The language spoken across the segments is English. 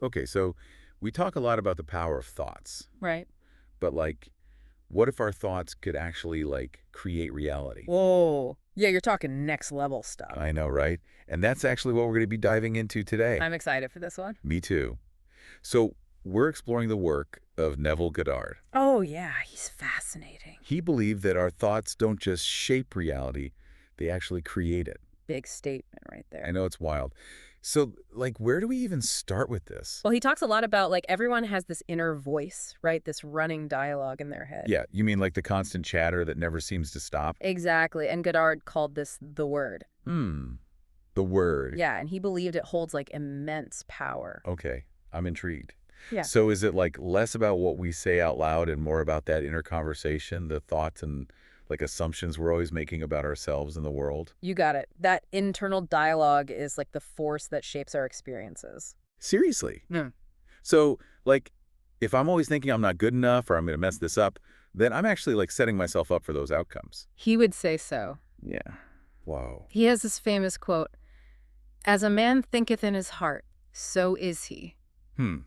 Okay, so we talk a lot about the power of thoughts, Right. but like, what if our thoughts could actually like create reality? Whoa. Yeah, you're talking next level stuff. I know, right? And that's actually what we're going to be diving into today. I'm excited for this one. Me too. So we're exploring the work of Neville Goddard. Oh, yeah, he's fascinating. He believed that our thoughts don't just shape reality, they actually create it. Big statement right I there. know it's wild. So, like, where do we even start with this? Well, he talks a lot about like everyone has this inner voice, right? This running dialogue in their head. Yeah, you mean like the constant chatter that never seems to stop? Exactly. And Goddard called this the word. Hmm, the word. Yeah, and he believed it holds like immense power. Okay, I'm intrigued. Yeah. So is it like less about what we say out loud and more about that inner conversation, the thoughts and like assumptions we're always making about ourselves and the world? You got it. That internal dialogue is like the force that shapes our experiences. Seriously. Hmm. So, like, if I'm always thinking I'm not good enough or I'm going to mess this up, then I'm actually like setting myself up for those outcomes. He would say so. Yeah. Whoa. He has this famous quote, "As a man thinketh in his heart, so is he." Hmm.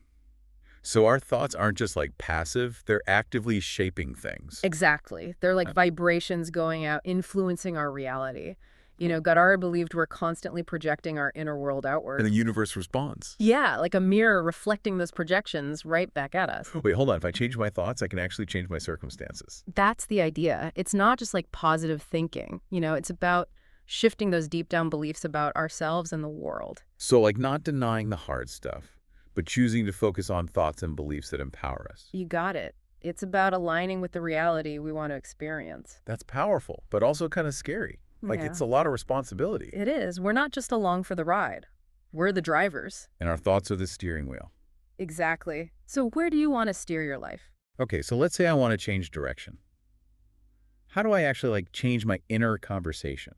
So our thoughts aren't just like passive, they're actively shaping things. Exactly. They're like Uh, vibrations going out, influencing our reality. Goddard believed we're constantly projecting our inner world And outward. the universe responds. Yeah, like a mirror reflecting those projections right back at us. Wait, hold on. If I change my thoughts, I can actually change my circumstances. That's the idea. It's not just like positive thinking, it's about shifting those deep down beliefs about ourselves and the world. So, like, not denying the hard stuff, but choosing to focus on thoughts and beliefs that empower us. You got it. It's about aligning with the reality we want to experience. That's powerful, but also kind of scary. Like, Yeah. it's a lot of responsibility. It is. We're not just along for the ride. We're the drivers. And our thoughts are the steering wheel. Exactly. So where do you want to steer your life? Okay, so let's say I want to change direction. How do I actually, like, change my inner conversation?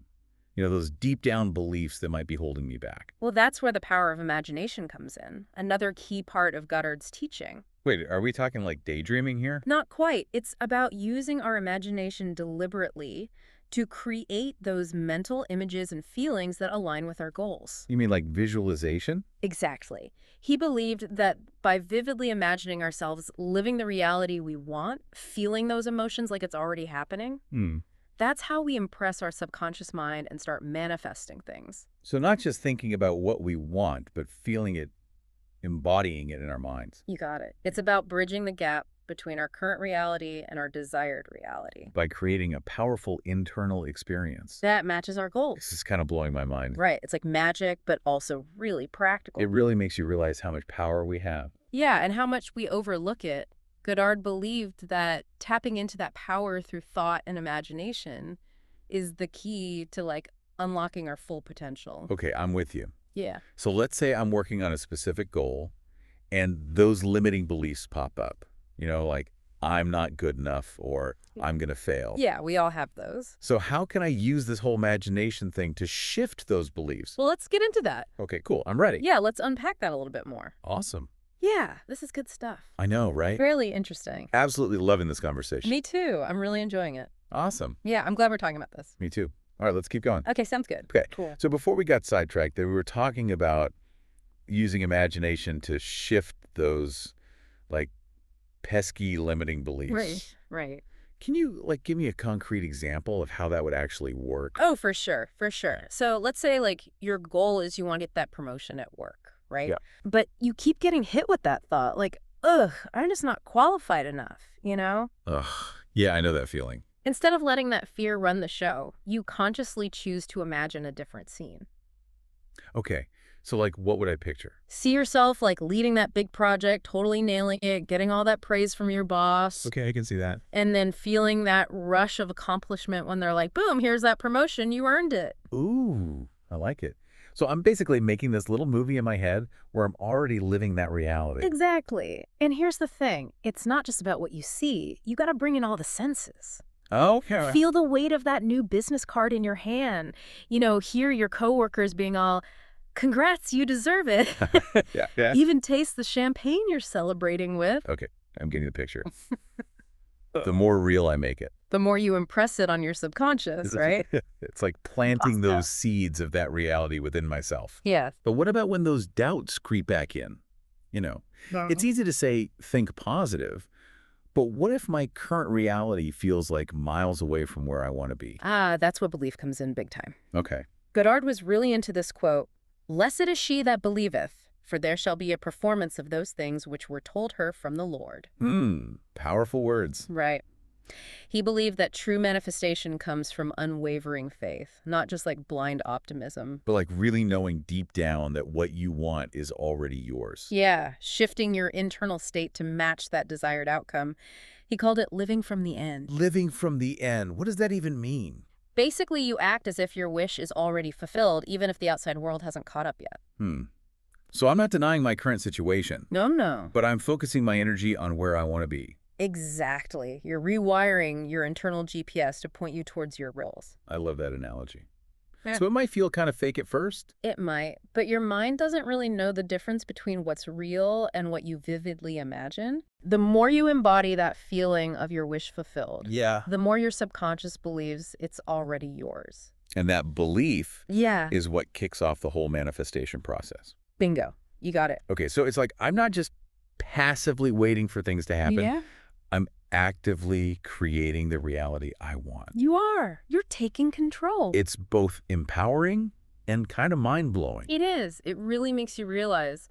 You know, those deep down beliefs that might be holding me back. Well, that's where the power of imagination comes in, another key part of Goddard's teaching. Wait, are we talking like daydreaming here? Not quite. It's about using our imagination deliberately to create those mental images and feelings that align with our goals. You mean like visualization? Exactly. He believed that by vividly imagining ourselves living the reality we want, feeling those emotions like it's already happening, Hmm. that's how we impress our subconscious mind and start manifesting things. So not just thinking about what we want, but feeling it, embodying it in our minds. You got it. It's about bridging the gap between our current reality and our desired reality. By creating a powerful internal experience. That matches our goals. This is kind of blowing my mind. Right. It's like magic, but also really practical. It really makes you realize how much power we have. Yeah, and how much we overlook it. Goddard believed that tapping into that power through thought and imagination is the key to like unlocking our full potential. Okay, I'm with you. Yeah. So let's say I'm working on a specific goal and those limiting beliefs pop up. You know, like I'm not good enough or I'm going to fail. Yeah, we all have those. So how can I use this whole imagination thing to shift those beliefs? Well, let's get into that. Okay, cool. I'm ready. Yeah, let's unpack that a little bit more. Awesome. Yeah, this is good stuff. I know, right? Really interesting. Absolutely loving this conversation. Me too. I'm really enjoying it. Awesome. Yeah, I'm glad we're talking about this. Me too. All right, let's keep going. Okay, sounds good. Okay. Cool. So before we got sidetracked, we were talking about using imagination to shift those like pesky limiting beliefs. Right. Can you like give me a concrete example of how that would actually work? Oh, for sure, for sure. So let's say like your goal is you want to get that promotion at work, right? Yeah. But you keep getting hit with that thought, like, ugh, I'm just not qualified enough? Ugh. Yeah, I know that feeling. Instead of letting that fear run the show, you consciously choose to imagine a different scene. Okay. So like what would I picture? See yourself like leading that big project, totally nailing it, getting all that praise from your boss, Okay, I can see that. and then feeling that rush of accomplishment when they're like, boom, here's that promotion, you earned it. Ooh, I like it. So I'm basically making this little movie in my head where I'm already living that reality. Exactly. And here's the thing. It's not just about what you see. You got to bring in all the senses. Okay. Feel the weight of that new business card in your hand. Hear your coworkers being all, congrats, you deserve it. Yeah. Even taste the champagne you're celebrating with. Okay, I'm getting the picture. The more real I make it. The more you impress it on your subconscious, right? It's like planting Pasta. those seeds of that reality within myself. Yeah. But what about when those doubts creep back in? It's easy to say, think positive, but what if my current reality feels like miles away from where I want to be? Ah, that's what belief comes in big time. Okay. Godard was really into this quote, "Blessed is she that believeth, for there shall be a performance of those things which were told her from the Lord." Powerful words. Right. He believed that true manifestation comes from unwavering faith, not just like blind optimism. But like really knowing deep down that what you want is already yours. Yeah, shifting your internal state to match that desired outcome. He called it living from the end. Living from the end. What does that even mean? Basically, you act as if your wish is already fulfilled, even if the outside world hasn't caught up yet. So I'm not denying my current situation, No. but I'm focusing my energy on where I want to be. Exactly. You're rewiring your internal GPS to point you towards your goals. I love that analogy. Yeah. So it might feel kind of fake at first. It might, but your mind doesn't really know the difference between what's real and what you vividly imagine. The more you embody that feeling of your wish fulfilled, Yeah. the more your subconscious believes it's already yours. And that belief Yeah. is what kicks off the whole manifestation process. Bingo. You got it. Okay, so it's like I'm not just passively waiting for things to happen. Yeah. I'm actively creating the reality I want. You are. You're taking control. It's both empowering and kind of mind-blowing. It is. It really makes you realize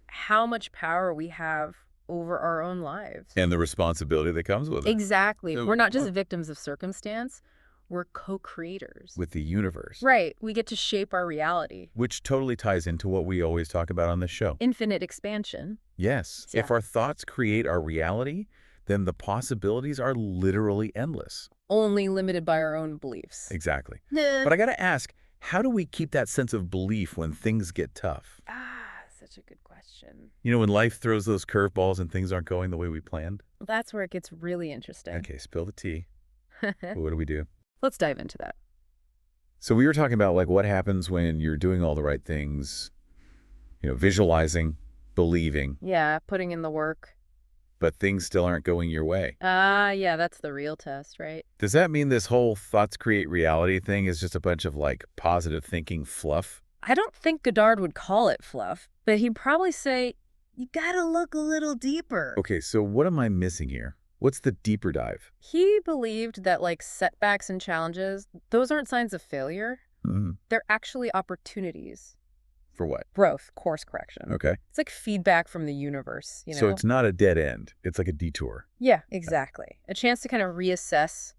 how much power we have over our own lives. And the responsibility that comes with it. Exactly. So- We're not just victims of circumstance. We're co-creators. With the universe. Right. We get to shape our reality. Which totally ties into what we always talk about on this show. Infinite expansion. Yes. Yeah. If our thoughts create our reality, then the possibilities are literally endless. Only limited by our own beliefs. Exactly. But I got to ask, how do we keep that sense of belief when things get tough? Such a good question. When life throws those curveballs and things aren't going the way we planned? That's where it gets really interesting. Okay, spill the tea. What do we do? Let's dive into that. So we were talking about like what happens when you're doing all the right things, visualizing, believing, Yeah, putting in the work. but things still aren't going your way. Yeah, that's the real test, right? Does that mean this whole thoughts create reality thing is just a bunch of like positive thinking fluff? I don't think Godard would call it fluff, but he'd probably say, you gotta look a little deeper. Okay, so what am I missing here? What's the deeper dive? He believed that like setbacks and challenges, those aren't signs of failure. They're actually opportunities. For what? Growth, course correction. Okay. It's like feedback from the universe, So it's not a dead end. It's like a detour. Yeah, exactly. A chance to kind of reassess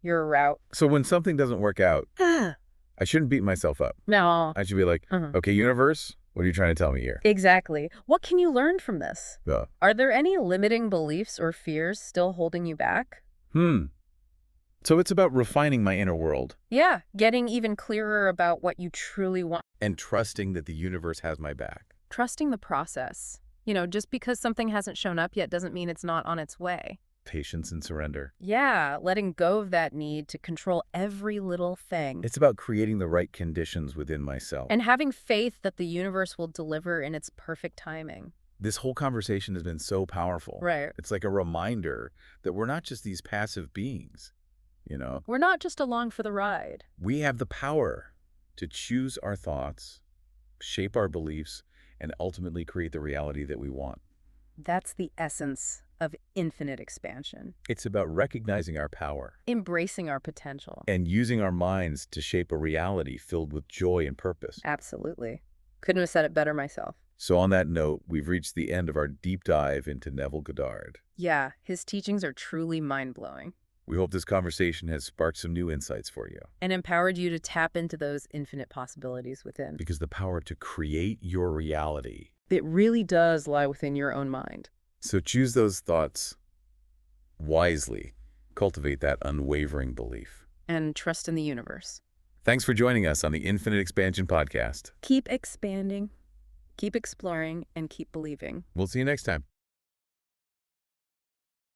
your route. So when something doesn't work out, I shouldn't beat myself up. No. I should be like, okay, universe, what are you trying to tell me here? Exactly. What can you learn from this? Yeah. Are there any limiting beliefs or fears still holding you back? So it's about refining my inner world. Yeah, getting even clearer about what you truly want. And trusting that the universe has my back. Trusting the process. Just because something hasn't shown up yet doesn't mean it's not on its way. Patience and surrender. Yeah, letting go of that need to control every little thing. It's about creating the right conditions within myself. And having faith that the universe will deliver in its perfect timing. This whole conversation has been so powerful. Right. It's like a reminder that we're not just these passive beings, We're not just along for the ride. We have the power to choose our thoughts, shape our beliefs, and ultimately create the reality that we want. That's the essence of infinite expansion. It's about recognizing our power. Embracing our potential. And using our minds to shape a reality filled with joy and purpose. Absolutely. Couldn't have said it better myself. So on that note, we've reached the end of our deep dive into Neville Goddard. Yeah, his teachings are truly mind-blowing. We hope this conversation has sparked some new insights for you. And empowered you to tap into those infinite possibilities within. Because the power to create your reality. It really does lie within your own mind. So choose those thoughts wisely. Cultivate that unwavering belief. And trust in the universe. Thanks for joining us on the Infinite Expansion Podcast. Keep expanding, keep exploring, and keep believing. We'll see you next time.